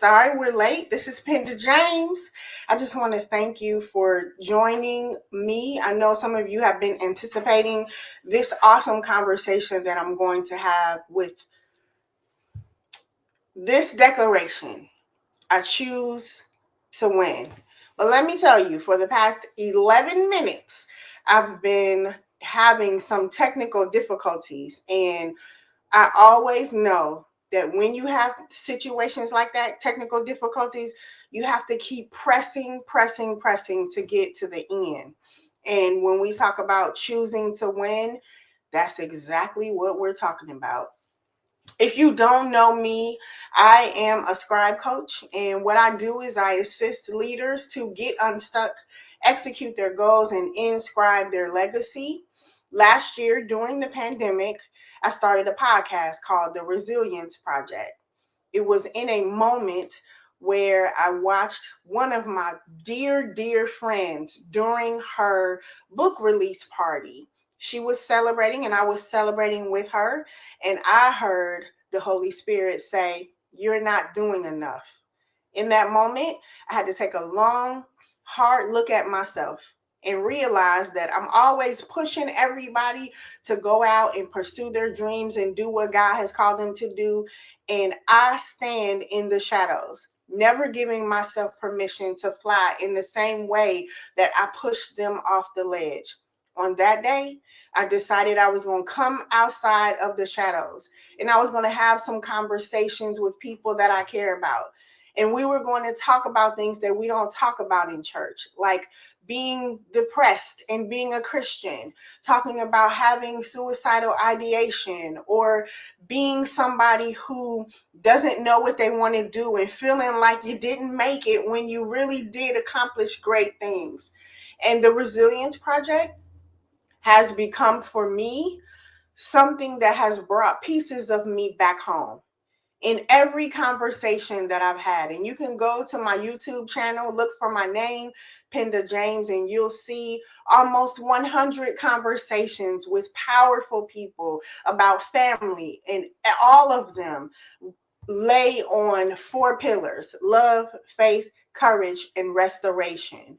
sorry we're late. This is Penda James. I just want to thank you for joining me. I know some of you have been anticipating this awesome conversation that I'm going to have with this declaration. I choose to win. But let me tell you, for the past 11 minutes, I've been having some technical difficulties, and I always know that when you have situations like that, technical difficulties, you have to keep pressing to get to the end. And when we talk about choosing to win, that's exactly what we're talking about. If you don't know me, I am a scribe coach, and what I do is I assist leaders to get unstuck, execute their goals, and inscribe their legacy. Last year, during the pandemic, I started a podcast called The Resilience Project. It was in a moment where I watched one of my dear friends during her book release party. She was celebrating and I was celebrating with her, and I heard the Holy Spirit say, "You're not doing enough." In that moment, I had to take a long, hard look at myself and realize that I'm always pushing everybody to go out and pursue their dreams and do what God has called them to do. And I stand in the shadows, never giving myself permission to fly in the same way that I pushed them off the ledge. On that day, I decided I was going to come outside of the shadows and I was going to have some conversations with people that I care about. And we were going to talk about things that we don't talk about in church, like being depressed and being a Christian, talking about having suicidal ideation, or being somebody who doesn't know what they want to do and feeling like you didn't make it when you really did accomplish great things. And the Resilience Project has become for me something that has brought pieces of me back home in every conversation that I've had. And you can go to my YouTube channel, look for my name, Penda James, and you'll see almost 100 conversations with powerful people about family, and all of them lay on 4 pillars: love, faith, courage, and restoration.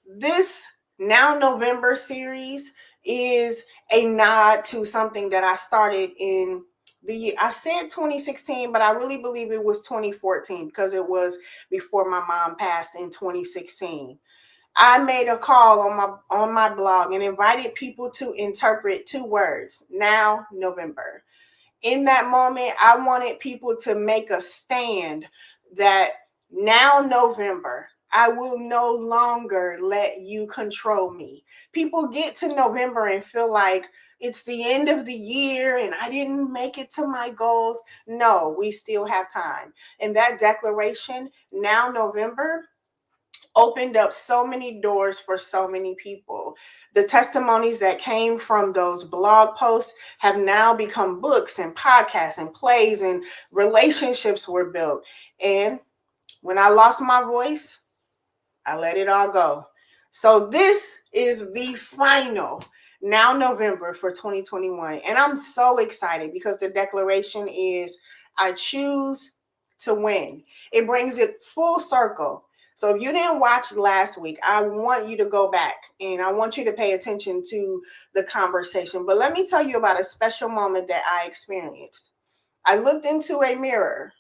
This Now November series is a nod to something that I started in I said 2016, but I really believe it was 2014 because it was before my mom passed in 2016. I made a call on my blog and invited people to interpret 2 words: now November. In that moment, I wanted people to make a stand that now November, I will no longer let you control me. People get to November and feel like it's the end of the year and I didn't make it to my goals. No, we still have time. And that declaration, now November, opened up so many doors for so many people. The testimonies that came from those blog posts have now become books and podcasts and plays, and relationships were built. And when I lost my voice, I let it all go. So this is the final now November for 2021. And I'm so excited because the declaration is I choose to win. It brings it full circle. So if you didn't watch last week, I want you to go back and I want you to pay attention to the conversation. But let me tell you about a special moment that I experienced. I looked into a mirror,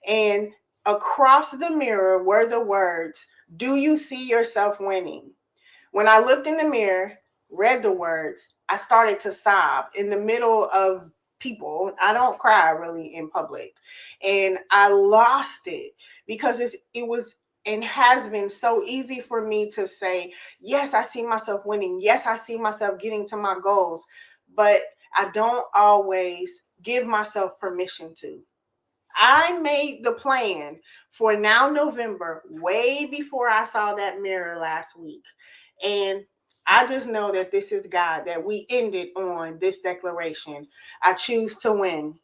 and across the mirror were the words, "Do you see yourself winning?" When I looked in the mirror, read the words, I started to sob in the middle of people. I don't cry really in public. And I lost it because it was and has been so easy for me to say, yes, I see myself winning. Yes, I see myself getting to my goals. But I don't always give myself permission to. I made the plan for now November way before I saw that mirror last week. And I just know that this is God, that we ended on this declaration. I choose to win.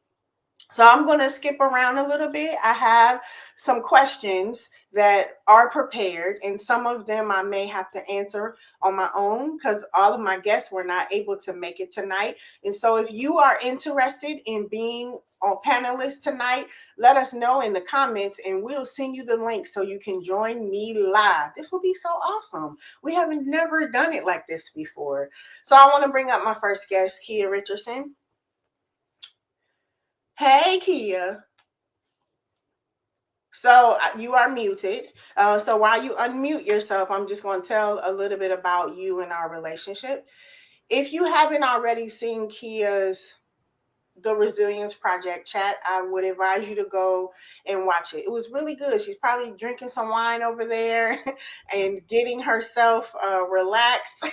So I'm going to skip around a little bit. I have some questions that are prepared, and some of them I may have to answer on my own because all of my guests were not able to make it tonight. And so if you are interested in being on panelists tonight, let us know in the comments and we'll send you the link so you can join me live. This will be so awesome. We haven't never done it like this before. So I want to bring up my first guest, Kia Richardson. Hey, Kia. So you are muted. So while you unmute yourself, I'm just going to tell a little bit about you and our relationship. If you haven't already seen Kia's The Resilience Project chat, I would advise you to go and watch it. It was really good. She's probably drinking some wine over there and getting herself relaxed.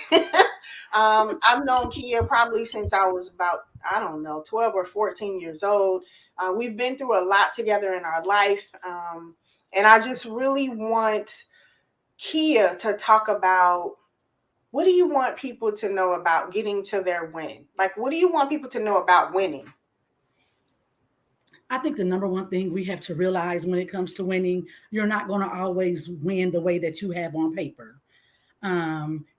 I've known Kia probably since I was about, I don't know, 12 or 14 years old. We've been through a lot together in our life. And I just really want Kia to talk about, what do you want people to know about getting to their win? Like, what do you want people to know about winning? I think the number one thing we have to realize when it comes to winning, you're not going to always win the way that you have on paper.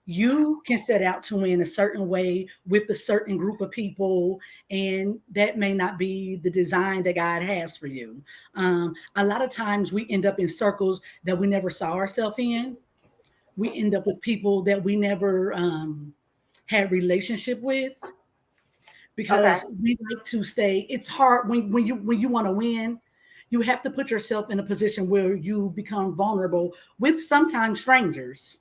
You can set out to win a certain way with a certain group of people, and that may not be the design that God has for you. A lot of times we end up in circles that we never saw ourselves in. We end up with people that we never had relationship with Okay. because we like to stay. It's hard when you want to win. You have to put yourself in a position where you become vulnerable with sometimes strangers,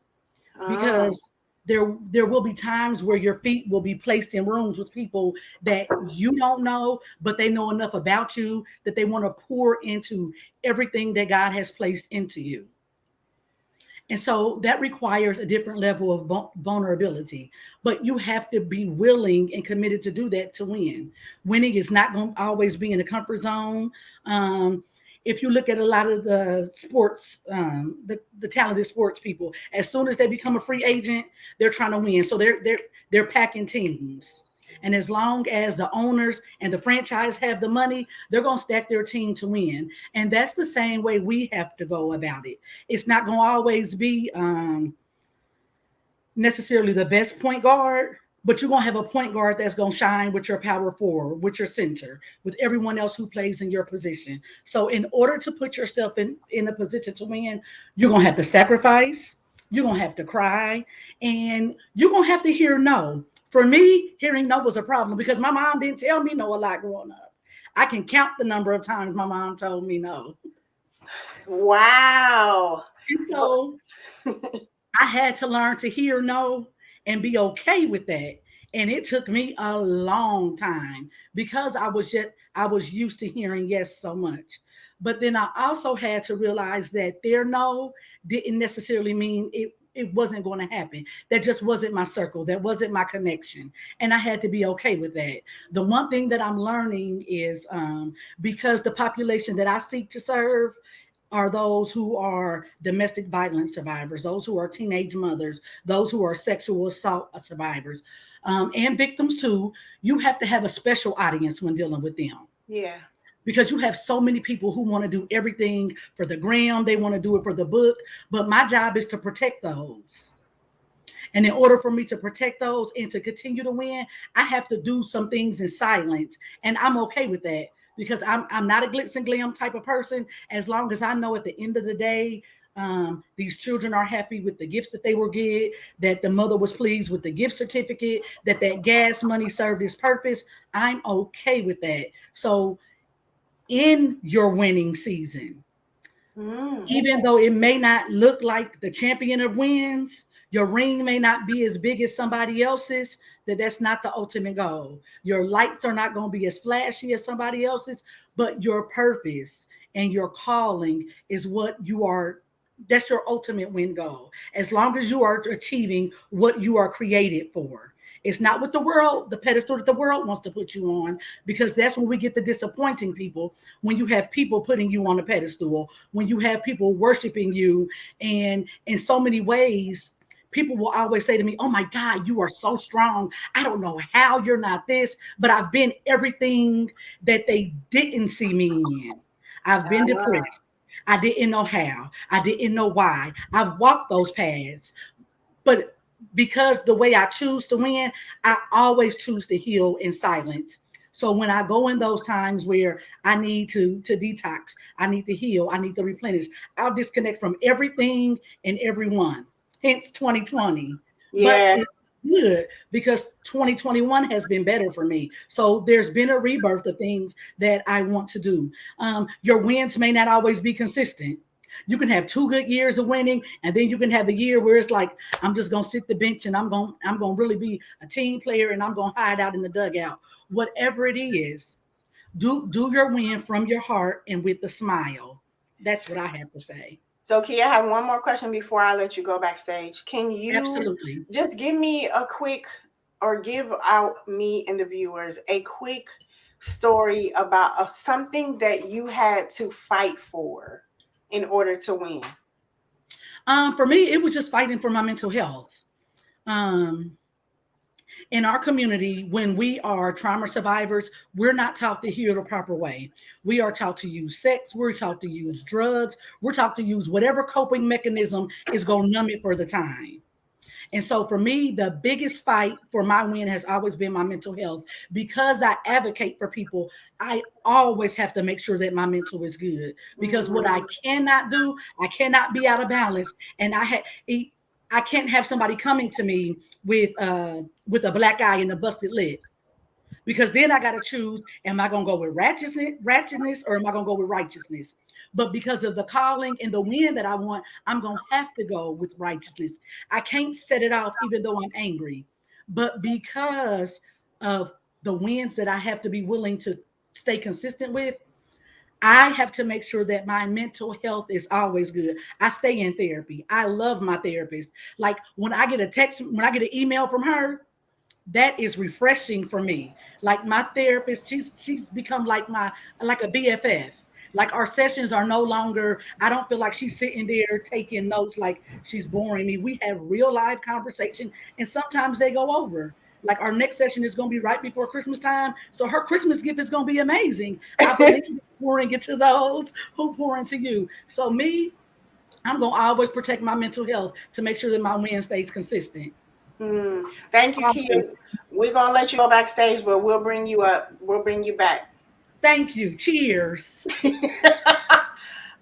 Oh, because there will be times where your feet will be placed in rooms with people that you don't know, but they know enough about you that they want to pour into everything that God has placed into you. And so that requires a different level of vulnerability. But you have to be willing and committed to do that to win. Winning is not going to always be in the comfort zone. If you look at a lot of the sports, the talented sports people, as soon as they become a free agent, they're trying to win. So they're packing teams. And as long as the owners and the franchise have the money, they're going to stack their team to win. And that's the same way we have to go about it. It's not going to always be necessarily the best point guard, but you're going to have a point guard that's going to shine with your power forward, with your center, with everyone else who plays in your position. So in order to put yourself in a position to win, you're going to have to sacrifice, you're going to have to cry, and you're going to have to hear no. For me, hearing no was a problem because my mom didn't tell me no a lot growing up. I can count the number of times my mom told me no. wow. And so I had to learn to hear no and be okay with that. And it took me a long time because I was used to hearing yes so much. But then I also had to realize that their no didn't necessarily mean it wasn't going to happen. That just wasn't my circle. That wasn't my connection. And I had to be okay with that. The one thing that I'm learning is because the population that I seek to serve are those who are domestic violence survivors, those who are teenage mothers, those who are sexual assault survivors, and victims too. You have to have a special audience when dealing with them Yeah. because you have so many people who want to do everything for the gram, they want to do it for the book, but my job is to protect those. And in order for me to protect those and to continue to win, I have to do some things in silence. And I'm okay with that because I'm not a glitz and glam type of person. As long as I know at the end of the day, these children are happy with the gifts that they will get, that the mother was pleased with the gift certificate, that gas money served its purpose. I'm okay with that. So in your winning season, Mm. even though it may not look like the champion of wins, your ring may not be as big as somebody else's, that's not the ultimate goal. Your lights are not going to be as flashy as somebody else's, but your purpose and your calling is what you are. That's your ultimate win goal. As long as you are achieving what you are created for. It's not what the pedestal that the world wants to put you on, because that's when we get the disappointing people, when you have people putting you on a pedestal, when you have people worshiping you, and in so many ways, people will always say to me, "Oh my God, you are so strong. I don't know how you're not this," but I've been everything that they didn't see me in. I've been Ah, depressed. I didn't know how. I didn't know why. I've walked those paths. But because the way I choose to win, I always choose to heal in silence. So when I go in those times where I need to detox, I need to heal, I need to replenish, I'll disconnect from everything and everyone. Hence 2020. But yeah. it's good because 2021 has been better for me. So there's been a rebirth of things that I want to do. Your wins may not always be consistent. You can have 2 good years of winning, and then you can have a year where it's like, I'm just gonna sit the bench and I'm gonna really be a team player and I'm gonna hide out in the dugout. Whatever it is, do your win from your heart and with a smile. That's what I have to say. So, Kia, I have one more question before I let you go backstage. Can you Absolutely. just give me a quick, or give out me and the viewers a quick story about something that you had to fight for in order to win? For me, it was just fighting for my mental health. Um, in our community, when we are trauma survivors, we're not taught to heal the proper way. We are taught to use sex, we're taught to use drugs, we're taught to use whatever coping mechanism is going to numb it for the time. And so for me, the biggest fight for my win has always been my mental health. Because I advocate for people, I always have to make sure that my mental is good. Because what I Mhm. cannot do, I cannot be out of balance. And I can't have somebody coming to me with a black eye and a busted lip, because then I got to choose: am I going to go with ratchetness, or am I going to go with righteousness? But because of the calling and the win that I want, I'm going to have to go with righteousness. I can't set it off even though I'm angry. But because of the wins that I have to be willing to stay consistent with, I have to make sure that my mental health is always good. I stay in therapy. I love my therapist. Like when I get a text, when I get an email from her, that is refreshing for me. Like my therapist, she's become like a BFF. Like our sessions are no longer, I don't feel like she's sitting there taking notes like she's boring me. We have real live conversation, and sometimes they go over. Like our next session is going to be right before Christmas time. So her Christmas gift is going to be amazing. I believe in pouring into those who pour into you. So me, I'm going to always protect my mental health to make sure that my win stays consistent. Thank you, Kia. Always. We're gonna let you go backstage, but we'll bring you up. We'll bring you back. Thank you. Cheers.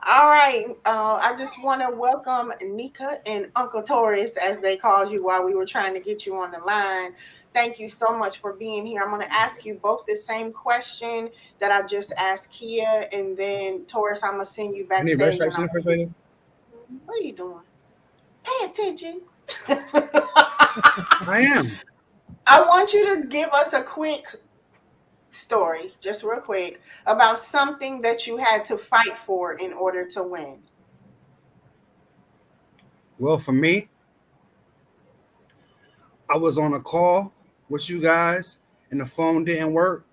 All right. I just want to welcome Nika and Uncle Taurus, as they called you while we were trying to get you on the line. Thank you so much for being here. I'm going to ask you both the same question that I just asked Kia, and then Taurus, I'm going to send you You need red backstage. And stripes in the refrigerator? what are you doing? Pay attention. I am. I want you to give us a quick story, just real quick, about something that you had to fight for in order to win. Well, for me, I was on a call with you guys and the phone didn't work.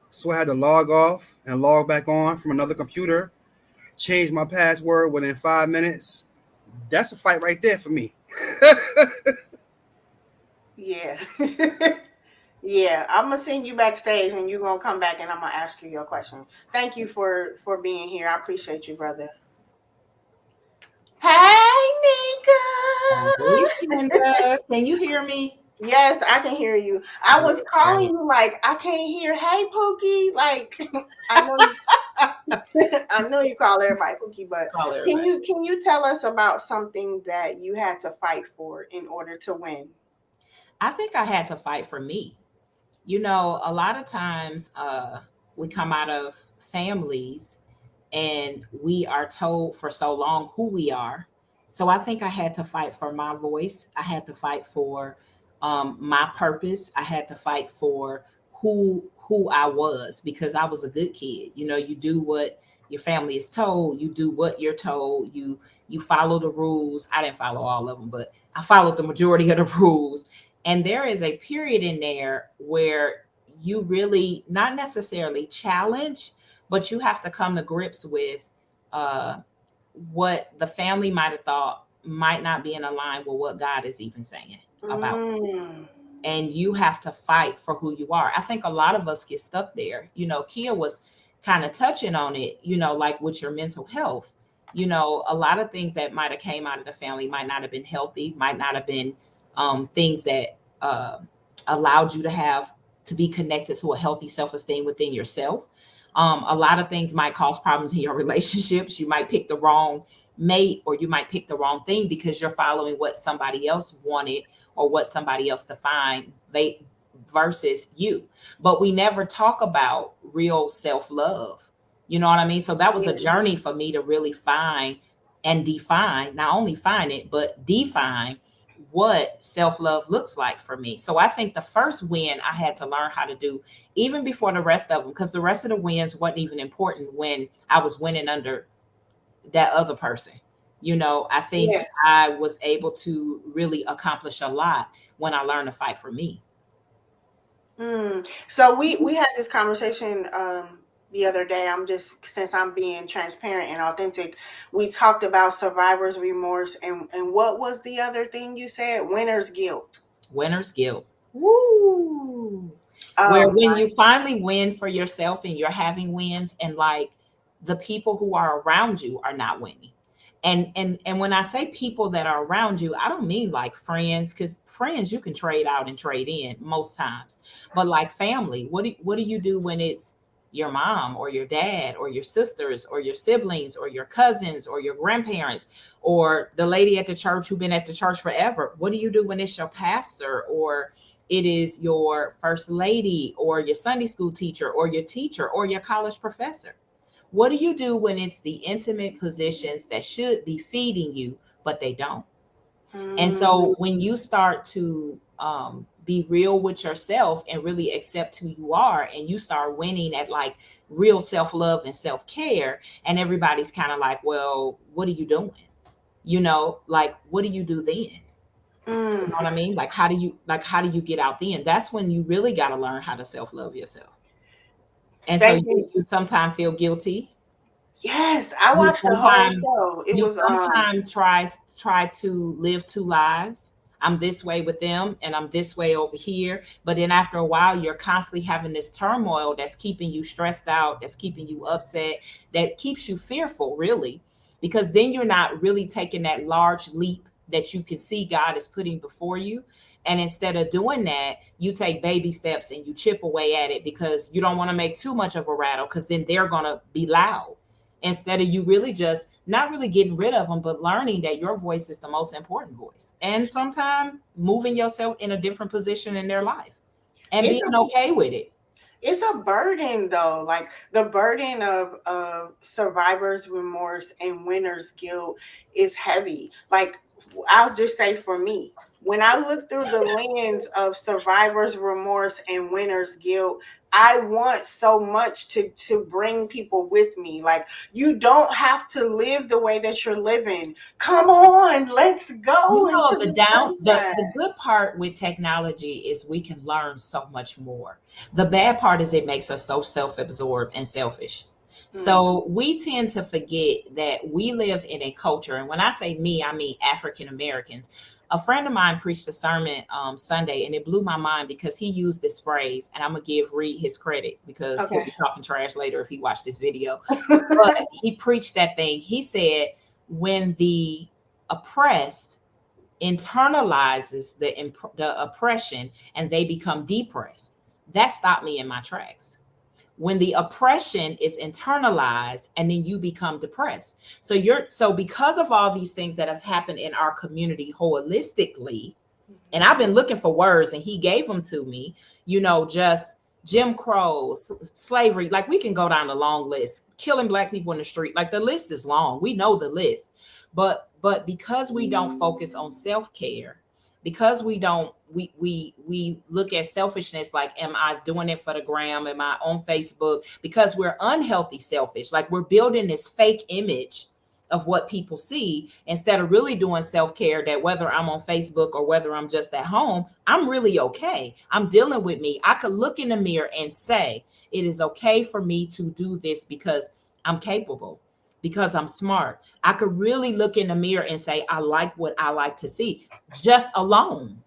So I had to log off and log back on from another computer, change my password within 5 minutes. That's a fight right there for me. Yeah. Yeah, I'm gonna send you backstage and you're gonna come back and I'm gonna ask you your question. Thank you for being here. I appreciate you, brother. Hey, Hey, Nika. Penda. Can you hear me? Yes, I can hear you. I All was calling right. you like I can't hear. Hey, Pookie. Like I know you. I know you call everybody Pookie, but Call can everybody. you tell us about something that you had to fight for in order to win? I think I had to fight for me. You know, a lot of times we come out of families and we are told for so long who we are. So I think I had to fight for my voice. I had to fight for my purpose. I had to fight for who I was, because I was a good kid. You know, you do what your family is told. You do what you're told. You follow the rules. I didn't follow all of them, but I followed the majority of the rules. And there is a period in there where you really not necessarily challenge, but you have to come to grips with uh, what the family might have thought might not be in line with what God is even saying about. Mm. And you have to fight for who you are. I think a lot of us get stuck there. You know, Kia was kind of touching on it, you know, like with your mental health. You know, a lot of things that might have came out of the family might not have been healthy, might not have been things that allowed you to be connected to a healthy self-esteem within yourself. A lot of things might cause problems in your relationships. You might pick the wrong mate, or you might pick the wrong thing because you're following what somebody else wanted or what somebody else defined they versus you. But we never talk about real self-love. You know what I mean? So that was a journey for me to really find and define, not only find it, but define what self-love looks like for me. So I think the first win I had to learn how to do, even before the rest of them, because the rest of the wins wasn't even important when I was winning under that other person. You know, I think I was able to really accomplish a lot when I learned to fight for me. So we had this conversation the other day. Since I'm being transparent and authentic, we talked about survivor's remorse and what was the other thing you said? Winner's guilt. Winner's guilt. Woo! Where when you finally win for yourself and you're having wins, and like the people who are around you are not winning. And when I say people that are around you, I don't mean like friends, because friends you can trade out and trade in most times. But like family, what do you do when it's your mom or your dad or your sisters or your siblings or your cousins or your grandparents or the lady at the church who's been at the church forever? What do you do when it's your pastor, or it is your first lady, or your Sunday school teacher, or your teacher, or your college professor? What do you do when it's the intimate positions that should be feeding you, but they don't? And so when you start to be real with yourself and really accept who you are, and you start winning at like real self-love and self-care, and everybody's kind of like, well, what are you doing? You know, like, what do you do then? You know what I mean? Like, how do you get out then? That's when you really got to learn how to self-love yourself. And so you sometimes feel guilty. Yes, I watched the whole show. You sometimes try to live two lives. I'm this way with them and I'm this way over here. But then after a while, you're constantly having this turmoil that's keeping you stressed out, that's keeping you upset, that keeps you fearful, really, because then you're not really taking that large leap that you can see God is putting before you. And instead of doing that, you take baby steps and you chip away at it because you don't want to make too much of a rattle, because then they're going to be loud. Instead of you really just not really getting rid of them, but learning that your voice is the most important voice. And sometimes moving yourself in a different position in their life and being okay with it. It's a burden though, like the burden of survivor's remorse and winner's guilt is heavy. Like I'll just say for me, when I look through the lens of survivor's remorse and winner's guilt, I want so much to bring people with me. Like, you don't have to live the way that you're living. Come on, let's go. You know, the good part with technology is we can learn so much more. The bad part is it makes us so self-absorbed and selfish. So we tend to forget that we live in a culture. And when I say me, I mean African Americans. A friend of mine preached a sermon Sunday, and it blew my mind because he used this phrase, and I'm going to give Reed his credit because he'll be talking trash later if he watched this video. But he preached that thing. He said, when the oppressed internalizes the oppression and they become depressed, that stopped me in my tracks. When the oppression is internalized and then you become depressed. So because of all these things that have happened in our community holistically, and I've been looking for words and he gave them to me, you know, just Jim Crow, slavery, like we can go down the long list, killing Black people in the street, like the list is long. We know the list, but because we don't focus on self-care, because we look at selfishness like, am I doing it for the gram? Am I on Facebook? Because we're unhealthy selfish. Like we're building this fake image of what people see instead of really doing self-care, that whether I'm on Facebook or whether I'm just at home, I'm really okay. I'm dealing with me. I could look in the mirror and say, it is okay for me to do this because I'm capable. because I'm smart. I could really look in the mirror and say, I like what I like to see just alone.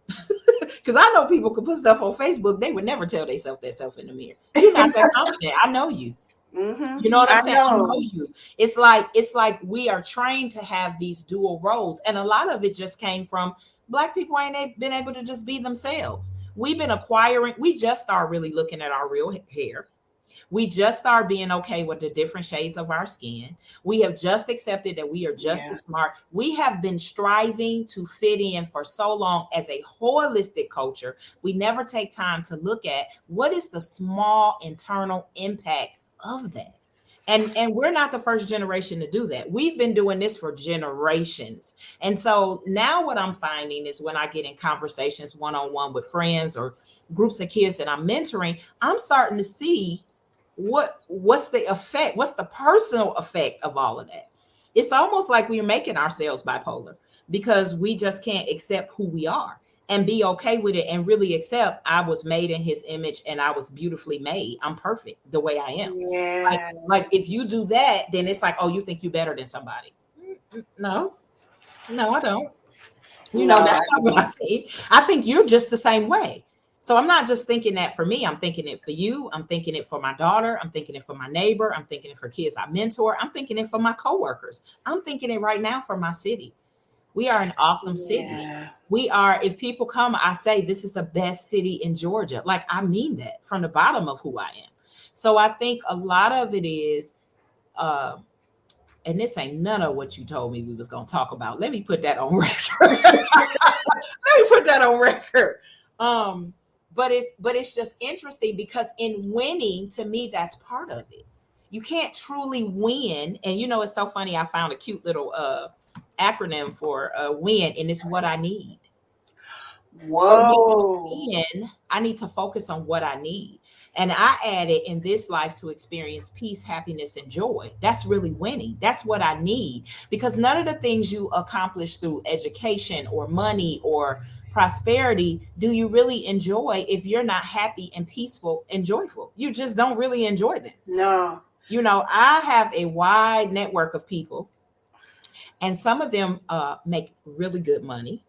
Because I know people could put stuff on Facebook. They would never tell themselves that self in the mirror. You're not that confident. I know you. Mm-hmm. You know what I'm saying? I know. know you. It's like we are trained to have these dual roles. And a lot of it just came from Black people ain't been able to just be themselves. We've been we just start really looking at our real hair. We just start being okay with the different shades of our skin. We have just accepted that we are just as smart. We have been striving to fit in for so long as a holistic culture. We never take time to look at what is the small internal impact of that. And we're not the first generation to do that. We've been doing this for generations. And so now what I'm finding is when I get in conversations one-on-one with friends or groups of kids that I'm mentoring, I'm starting to see what's the effect, what's the personal effect of all of that. It's almost like we're making ourselves bipolar because we just can't accept who we are and be okay with it and really accept I was made in his image and I was beautifully made. I'm perfect the way I am. Yeah. Like if you do that, then it's like, oh, you think you're better than somebody. No, I don't. That's not what I think. I think you're just the same way. So I'm not just thinking that for me. I'm thinking it for you. I'm thinking it for my daughter. I'm thinking it for my neighbor. I'm thinking it for kids I mentor. I'm thinking it for my coworkers. I'm thinking it right now for my city. We are an awesome city. We are, if people come, I say this is the best city in Georgia. Like I mean that from the bottom of who I am. So I think a lot of it is, and this ain't none of what you told me we was going to talk about. Let me put that on record. But it's just interesting because in winning, to me, that's part of it. You can't truly win. And it's so funny. I found a cute little acronym for win, and it's what I need. Whoa. Win, I need to focus on what I need. And I added in this life to experience peace, happiness, and joy. That's really winning. That's what I need. Because none of the things you accomplish through education or money or prosperity do you really enjoy if you're not happy and peaceful and joyful. You just don't really enjoy them. No. I have a wide network of people, and some of them make really good money.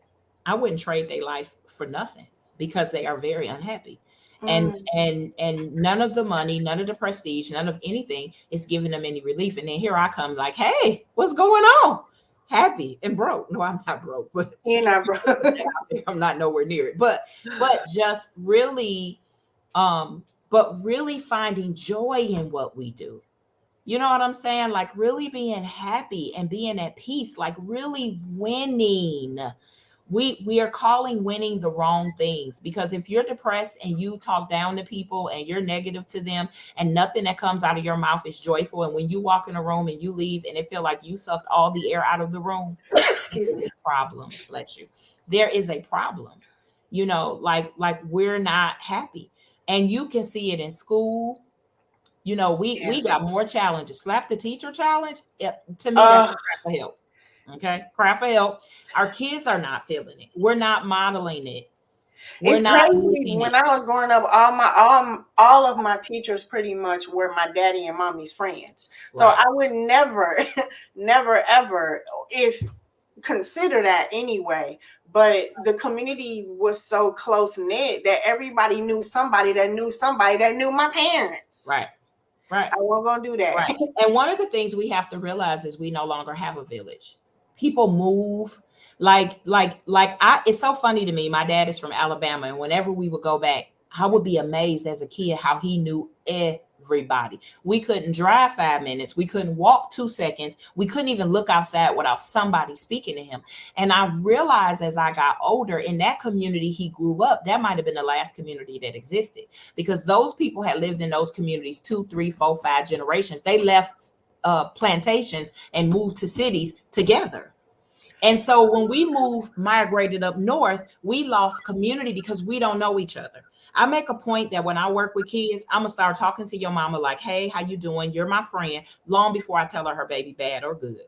I wouldn't trade their life for nothing because they are very unhappy. And none of the money, none of the prestige, none of anything is giving them any relief. And then here I come like, hey, what's going on? Happy and broke. No, I'm not broke, but you're not broke. I'm not nowhere near it. But just really, but really finding joy in what we do. You know what I'm saying? Like really being happy and being at peace, like really winning. We are calling winning the wrong things, because if you're depressed and you talk down to people and you're negative to them and nothing that comes out of your mouth is joyful, and when you walk in a room and you leave and it feel like you sucked all the air out of the room, there's a problem. Bless you. There is a problem. Like we're not happy, and you can see it in school. We got more challenges. Slap the teacher challenge. To me, that's a cry for help. Okay, cry for help. Our kids are not feeling it. We're not modeling it. It's crazy. When I was growing up, all of my teachers pretty much were my daddy and mommy's friends. Right. So I would never, ever, if consider that anyway. But the community was so close knit that everybody knew somebody that knew somebody that knew my parents. Right. I wasn't gonna do that. Right. And one of the things we have to realize is we no longer have a village. People move it's so funny to me. My dad is from Alabama, and whenever we would go back, I would be amazed as a kid how he knew everybody. We couldn't drive 5 minutes. We couldn't walk 2 seconds. We couldn't even look outside without somebody speaking to him. And I realized as I got older, in that community he grew up, that might have been the last community that existed, because those people had lived in those communities 2, 3, 4, 5 generations. They left plantations and moved to cities together. And so when we migrated up north, we lost community because we don't know each other. I make a point that when I work with kids, I'm gonna start talking to your mama like, hey, how you doing? You're my friend, long before I tell her baby bad or good.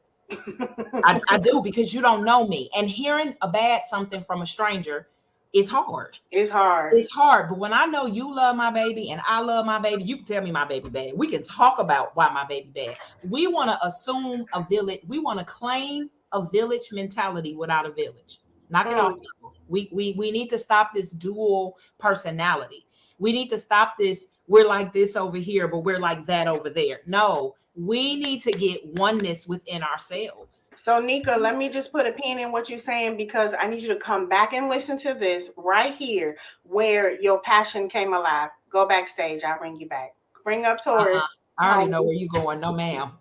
I do, because you don't know me. And hearing a bad something from a stranger it's hard. It's hard. It's hard. But when I know you love my baby and I love my baby, you can tell me my baby bad. We can talk about why my baby bad. We want to assume a village. We want to claim a village mentality without a village. Knock it off, people. We need to stop this dual personality. We need to stop this. We're like this over here, but we're like that over there. No, we need to get oneness within ourselves. So, Nika, let me just put a pin in what you're saying, because I need you to come back and listen to this right here where your passion came alive. Go backstage. I'll bring you back. Bring up Taurus. I already know where you're going. No, ma'am.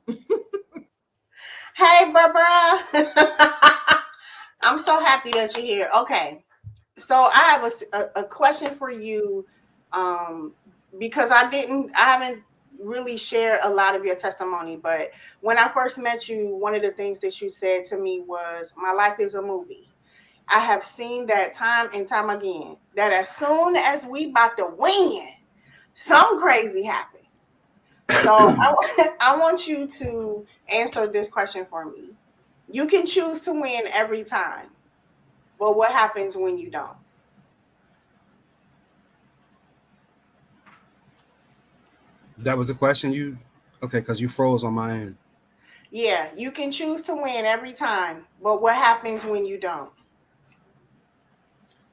Hey, bruh. I'm so happy that you're here. Okay. So I have a question for you, because I haven't really shared a lot of your testimony, but when I first met you, one of the things that you said to me was, my life is a movie. I have seen that time and time again, that as soon as we about to win, some crazy happen. So I want you to answer this question for me. You can choose to win every time, but what happens when you don't? That was the question you okay, because you froze on my end. Yeah, you can choose to win every time, but what happens when you don't?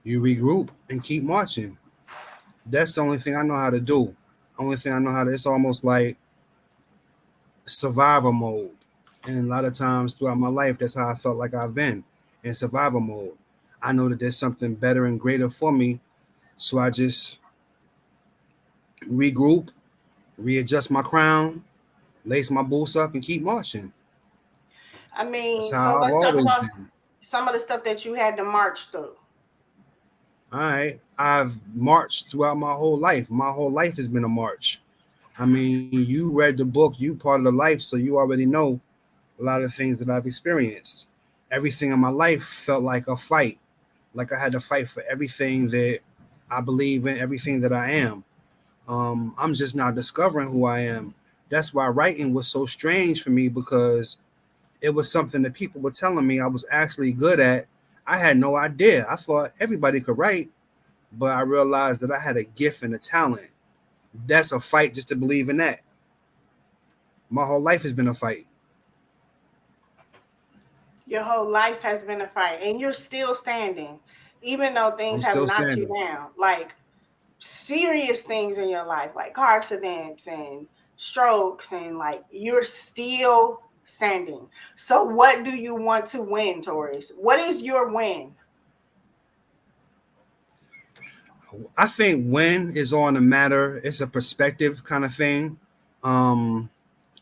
You regroup and keep marching. That's the only thing I know how to do. Only thing I know how to, it's almost like survival mode. And a lot of times throughout my life, that's how I felt like I've been in survival mode. I know that there's something better and greater for me. So I just regroup, readjust my crown, lace my boots up, and keep marching. I That's mean, so how I've let's talk always about been. some of the stuff that you had to march through. All right. I've marched throughout my whole life. My whole life has been a march. I mean, you read the book, you part of the life, so you already know a lot of things that I've experienced. Everything in my life felt like a fight, like I had to fight for everything that I believe in, everything that I am. I'm just now discovering who I am. That's why writing was so strange for me, because it was something that people were telling me I was actually good at. I had no idea. I thought everybody could write, but I realized that I had a gift and a talent. That's a fight just to believe in that. My whole life has been a fight. Your whole life has been a fight, and you're still standing, even though I'm things have still knocked you standing. down. Like serious things in your life, like car accidents and strokes, and like you're still standing. So, what do you want to win, Taurus? What is your win? I think when is on a matter. It's a perspective kind of thing. Um,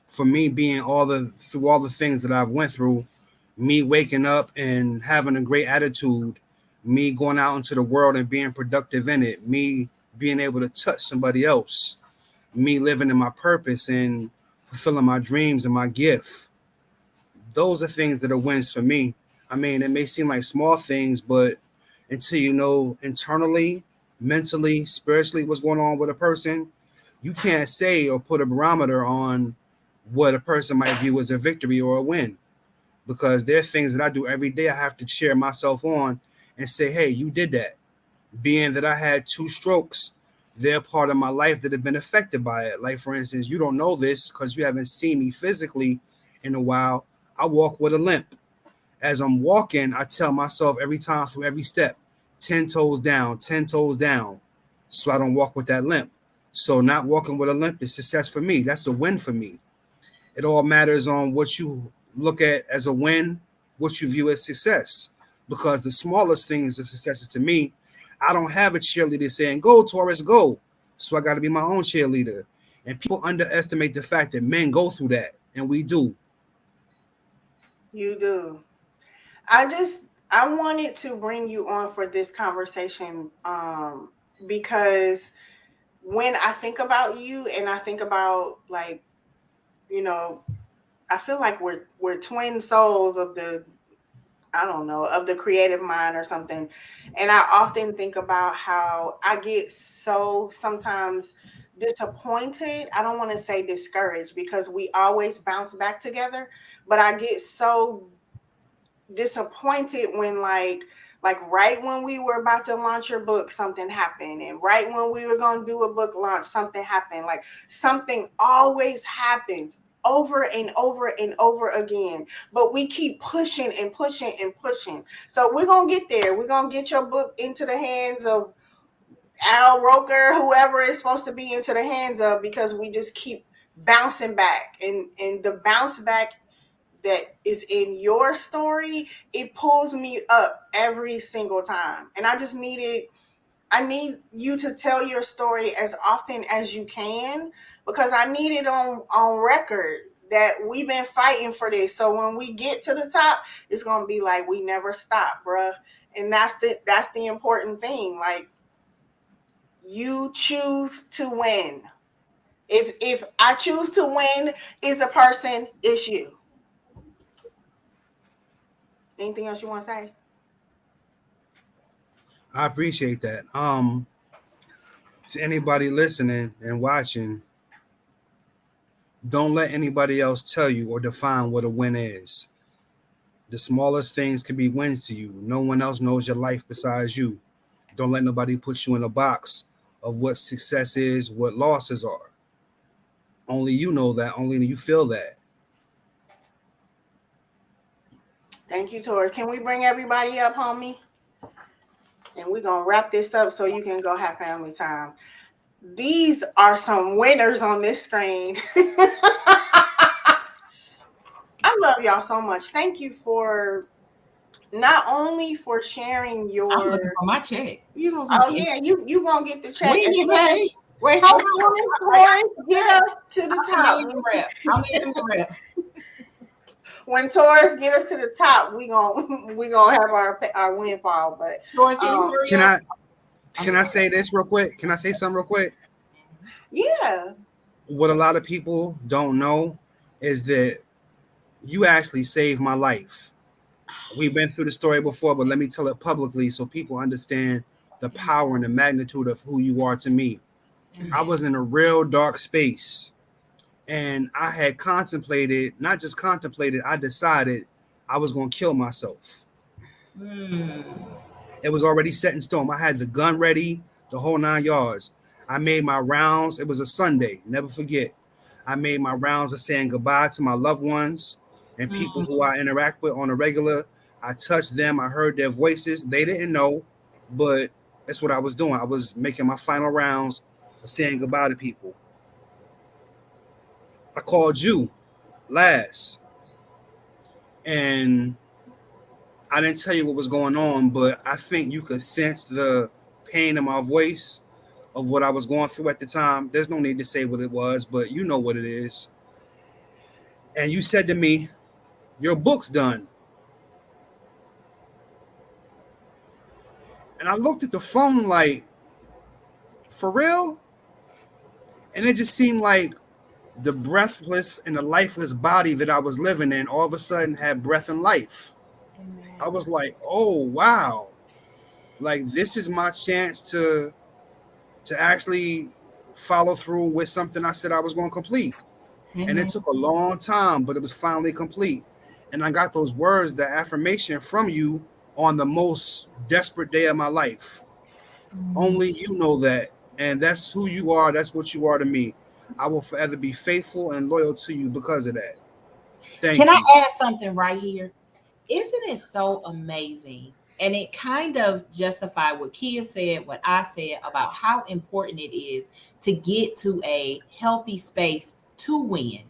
for me, being all the through all the things that I've went through, me waking up and having a great attitude, me going out into the world and being productive in it, me being able to touch somebody else, me living in my purpose and fulfilling my dreams and my gift. Those are things that are wins for me. I mean, it may seem like small things, but until you know internally, mentally, spiritually what's going on with a person, you can't say or put a barometer on what a person might view as a victory or a win. Because there are things that I do every day I have to cheer myself on and say, hey, you did that. Being that I had 2 strokes, they're part of my life that have been affected by it. Like, for instance, you don't know this because you haven't seen me physically in a while. I walk with a limp. As I'm walking, I tell myself every time through every step, 10 toes down, 10 toes down, so I don't walk with that limp. So not walking with a limp is success for me. That's a win for me. It all matters on what you look at as a win, what you view as success. Because the smallest things are successes to me. I don't have a cheerleader saying, go, Taurus, go. So I got to be my own cheerleader. And people underestimate the fact that men go through that, and we do. You do. I wanted to bring you on for this conversation, because when I think about you and I think about, like, you know, I feel like we're twin souls of the, I don't know, of the creative mind or something. And I often think about how I get so sometimes disappointed. I don't want to say discouraged, because we always bounce back together, but I get so disappointed when, like, Like right when we were about to launch your book, something happened. And right when we were going to do a book launch, something happened. Like something always happens over and over and over again. But we keep pushing and pushing and pushing. So we're going to get there. We're going to get your book into the hands of Al Roker, whoever is supposed to be into the hands of, because we just keep bouncing back. And the bounce back that is in your story, it pulls me up every single time. And I need you to tell your story as often as you can, because I need it on record that we've been fighting for this. So when we get to the top, it's gonna be like we never stop, bruh. And that's the important thing. Like, you choose to win. If I choose to win is a person, it's you. Anything else you want to say? I appreciate that. To anybody listening and watching, don't let anybody else tell you or define what a win is. The smallest things can be wins to you. No one else knows your life besides you. Don't let nobody put you in a box of what success is, what losses are. Only you know that. Only you feel that. Thank you, Tori. Can we bring everybody up, homie? And we're going to wrap this up so you can go have family time. These are some winners on this screen. I love y'all so much. Thank you for not only for sharing your. I'm looking for my check. Oh yeah, you gonna get the check. We didn't get paid. Wait, hold on. Get us to the top. I'm leaving the rep. When Taurus get us to the top, we gonna have our windfall. But Taurus, can I say this real quick? Can I say something real quick? Yeah. What a lot of people don't know is that you actually saved my life. We've been through the story before, but let me tell it publicly so people understand the power and the magnitude of who you are to me. I was in a real dark space, and I had contemplated, not just contemplated, I decided I was going to kill myself. It was already set in stone. I had the gun ready, the whole 9 yards. I made my rounds. It was a Sunday, never forget. I made my rounds of saying goodbye to my loved ones and people who I interact with on a regular. I touched them. I heard their voices. They didn't know, but that's what I was doing. I was making my final rounds of saying goodbye to people. I called you last, and I didn't tell you what was going on, but I think you could sense the pain in my voice of what I was going through at the time. There's no need to say what it was, but you know what it is. And you said to me, your book's done. And I looked at the phone like, for real? And it just seemed like the breathless and the lifeless body that I was living in all of a sudden had breath and life. Amen. I was like, oh, wow. Like, this is my chance to actually follow through with something I said I was going to complete. Mm-hmm. And it took a long time, but it was finally complete. And I got those words, the affirmation from you on the most desperate day of my life. Mm-hmm. Only you know that. And that's who you are. That's what you are to me. I will forever be faithful and loyal to you because of that. Thank you. Can I add something right here? Isn't it so amazing? And it kind of justified what Kia said, what I said about how important it is to get to a healthy space to win,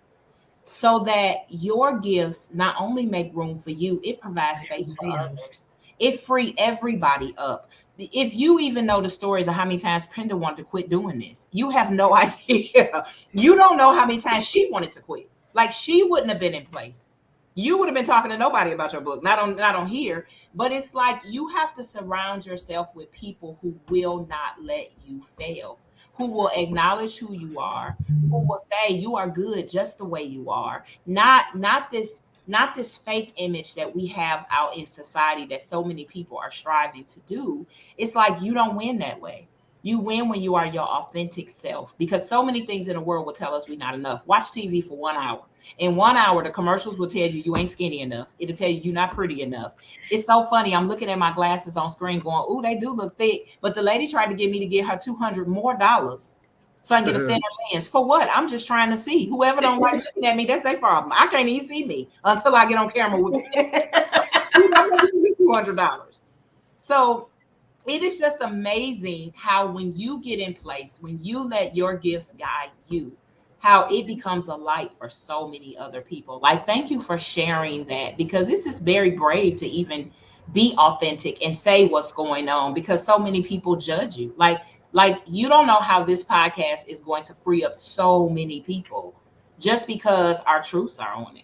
so that your gifts not only make room for you, it provides space for others. It free everybody up. If you even know the stories of how many times Penda wanted to quit doing this, you have no idea. You don't know how many times she wanted to quit. Like, she wouldn't have been in place. You would have been talking to nobody about your book, not on here. But it's like you have to surround yourself with people who will not let you fail, who will acknowledge who you are, who will say you are good just the way you are, not this fake image that we have out in society that so many people are striving to do. It's like you don't win that way. You win when you are your authentic self, because so many things in the world will tell us we're not enough. Watch TV for 1 hour. In 1 hour, the commercials will tell you ain't skinny enough. It'll tell you you're not pretty enough. It's so funny. I'm looking at my glasses on screen going, ooh, they do look thick. But the lady tried to get me to get her $200 more so I can get a thinner lens. For what? I'm just trying to see. Whoever don't like looking at me, that's their problem. I can't even see me until I get on camera with $200. So it is just amazing how when you get in place, when you let your gifts guide you, how it becomes a light for so many other people. Like, thank you for sharing that, because this is very brave to even be authentic and say what's going on, because so many people judge you. Like you don't know how this podcast is going to free up so many people just because our truths are on it.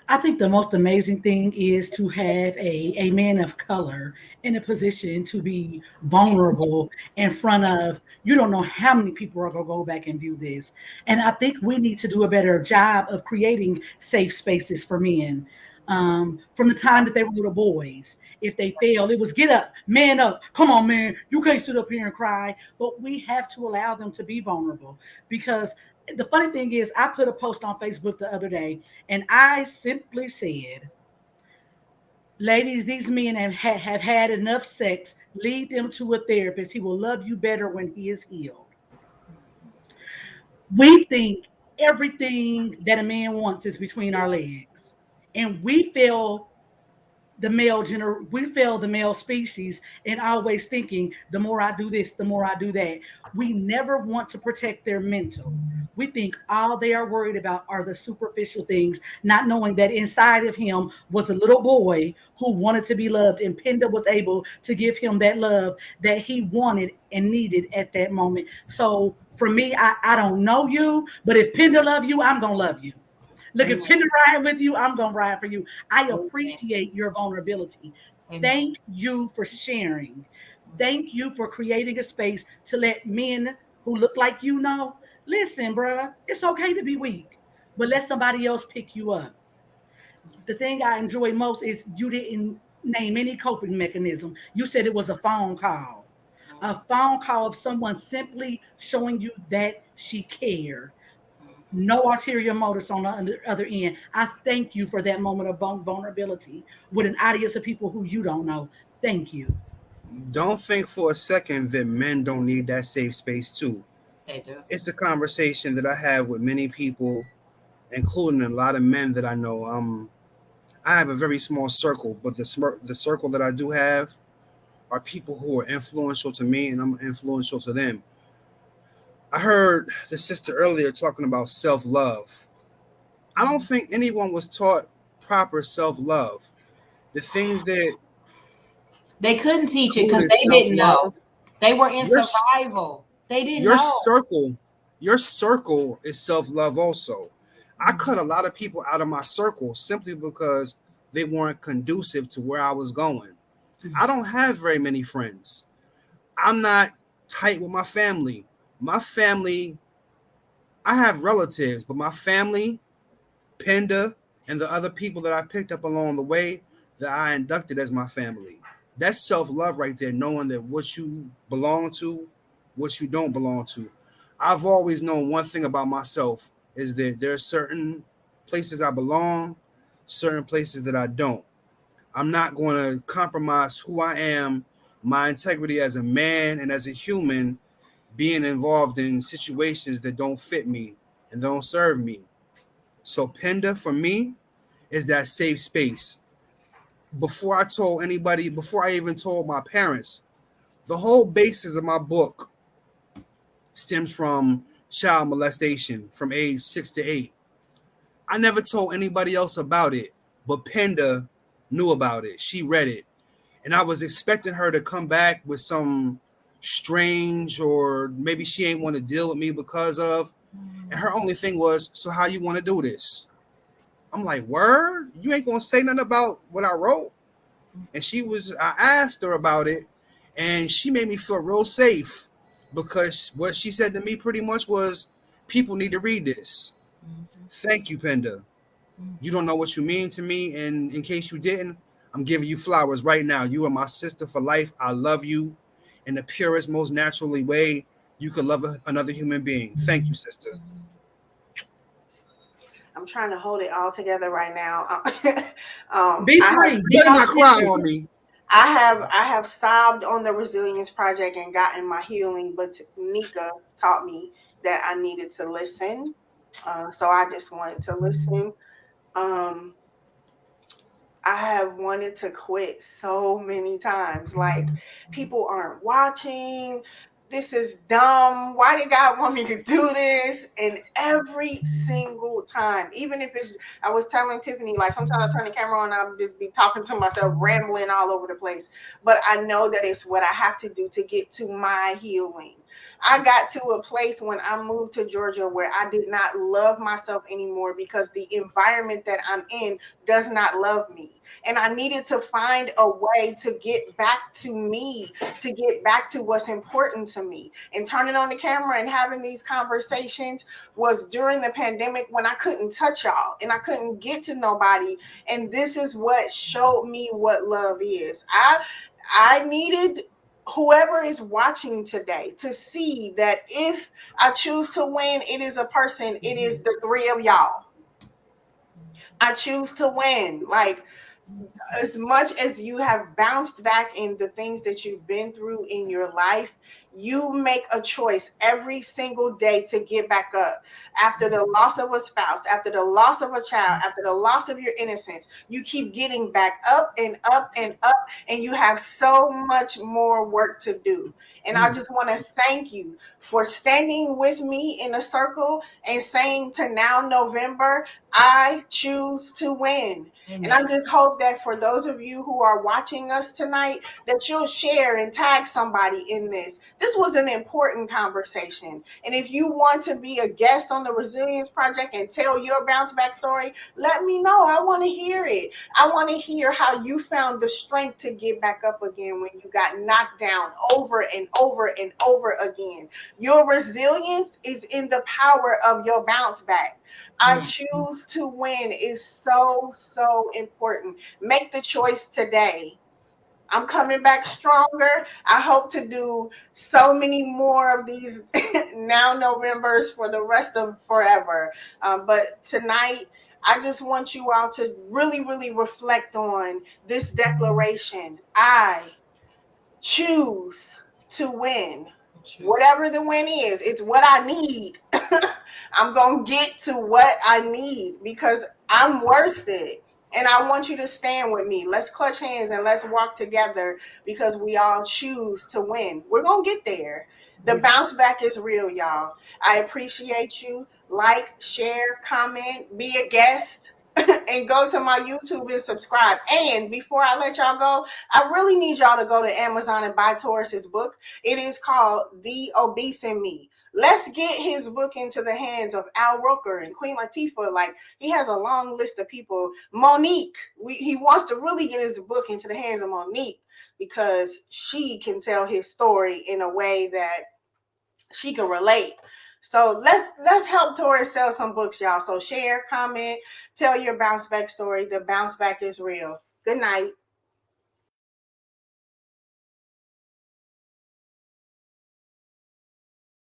I think the most amazing thing is to have a man of color in a position to be vulnerable in front of, you don't know how many people are going to go back and view this. And I think we need to do a better job of creating safe spaces for men. From the time that they were little boys, if they failed, it was get up, man up, come on, man, you can't sit up here and cry. But we have to allow them to be vulnerable, because the funny thing is, I put a post on Facebook the other day, and I simply said, ladies, these men have had enough sex. Lead them to a therapist. He will love you better when he is healed. We think everything that a man wants is between our legs, and we feel we fail the male species in always thinking, the more I do this, the more I do that. We never want to protect their mental. We think all they are worried about are the superficial things, not knowing that inside of him was a little boy who wanted to be loved, and Penda was able to give him that love that he wanted and needed at that moment. So for me, I don't know you, but if Penda love you, I'm gonna love you. Look, if Penda ride with you, I'm gonna ride for you. I appreciate your vulnerability. Thank you for sharing. Thank you for creating a space to let men who look like you know, listen, bruh, it's okay to be weak, but let somebody else pick you up. The thing I enjoy most is you didn't name any coping mechanism. You said it was a phone call of someone simply showing you that she cared. No ulterior motives on the other end. I thank you for that moment of vulnerability with an audience of people who you don't know. Thank you. Don't think for a second that men don't need that safe space too. They do. It's a conversation that I have with many people, including a lot of men that I know. I have a very small circle, but the circle that I do have are people who are influential to me, and I'm influential to them. I heard the sister earlier talking about self-love. I don't think anyone was taught proper self-love. The things that They couldn't teach it because included they didn't know. self-love, They were in your survival. They didn't your know. circle, your circle is self-love also. I cut a lot of people out of my circle simply because they weren't conducive to where I was going. I don't have very many friends. I'm not tight with my family. My family, I have relatives, but my family, Penda, and the other people that I picked up along the way that I inducted as my family. That's self-love right there, knowing that what you belong to, what you don't belong to. I've always known one thing about myself is that there are certain places I belong, certain places that I don't. I'm not going to compromise who I am, my integrity as a man and as a human, being involved in situations that don't fit me and don't serve me. So Penda for me is that safe space. Before I even told my parents, the whole basis of my book stems from child molestation from age 6 to 8. I never told anybody else about it, but Penda knew about it. She read it. And I was expecting her to come back with some strange, or maybe she ain't want to deal with me because of. And her only thing was, so how you want to do this? I'm like, word? You ain't going to say nothing about what I wrote? And I asked her about it, and she made me feel real safe, because what she said to me pretty much was, people need to read this. Thank you, Penda. You don't know what you mean to me, and in case you didn't, I'm giving you flowers right now. You are my sister for life. I love you, in the purest, most naturally way you could love another human being. Thank you, sister. I'm trying to hold it all together right now. Be I have free. You Be better not cry authentic. on me. I have sobbed on the Resilience Project and gotten my healing, but Nika taught me that I needed to listen. So I just wanted to listen. Um, I have wanted to quit so many times. Like, people aren't watching. This is dumb. Why did God want me to do this? And every single time, even if it's, I was telling Tiffany, like sometimes I turn the camera on, I'll just be talking to myself, rambling all over the place. But I know that it's what I have to do to get to my healing. I got to a place when I moved to Georgia where I did not love myself anymore because the environment that I'm in does not love me. And I needed to find a way to get back to me, to get back to what's important to me. And turning on the camera and having these conversations was during the pandemic when I couldn't touch y'all and I couldn't get to nobody. And this is what showed me what love is. I needed whoever is watching today to see that if I choose to win, it is a person, it is the three of y'all. I choose to win. Like, as much as you have bounced back in the things that you've been through in your life, you make a choice every single day to get back up. After the loss of a spouse, after the loss of a child, after the loss of your innocence, you keep getting back up and up and up, and you have so much more work to do. And I just want to thank you for standing with me in a circle and saying to now November, I choose to win. And I just hope that for those of you who are watching us tonight, that you'll share and tag somebody in this. This was an important conversation. And if you want to be a guest on the Resilience Project and tell your bounce back story, let me know. I want to hear it. I want to hear how you found the strength to get back up again when you got knocked down over and over and over again. Your resilience is in the power of your bounce back. I choose to win is so, so important. Make the choice today. I'm coming back stronger. I hope to do so many more of these now Novembers for the rest of forever. But tonight, I just want you all to really, really reflect on this declaration. I choose to win. Whatever the win is, it's what I need. I'm going to get to what I need because I'm worth it. And I want you to stand with me. Let's clutch hands and let's walk together because we all choose to win. We're going to get there. The bounce back is real, y'all. I appreciate you. Like, share, comment, be a guest, and go to my YouTube and subscribe. And before I let y'all go, I really need y'all to go to Amazon and buy Taurus's book. It is called The Obese in Me. Let's get his book into the hands of Al Roker and Queen Latifah. Like, he has a long list of people. Monique, he wants to really get his book into the hands of Monique because she can tell his story in a way that she can relate. So let's help Taurus sell some books, y'all. So share, comment, tell your bounce back story. The bounce back is real. Good night.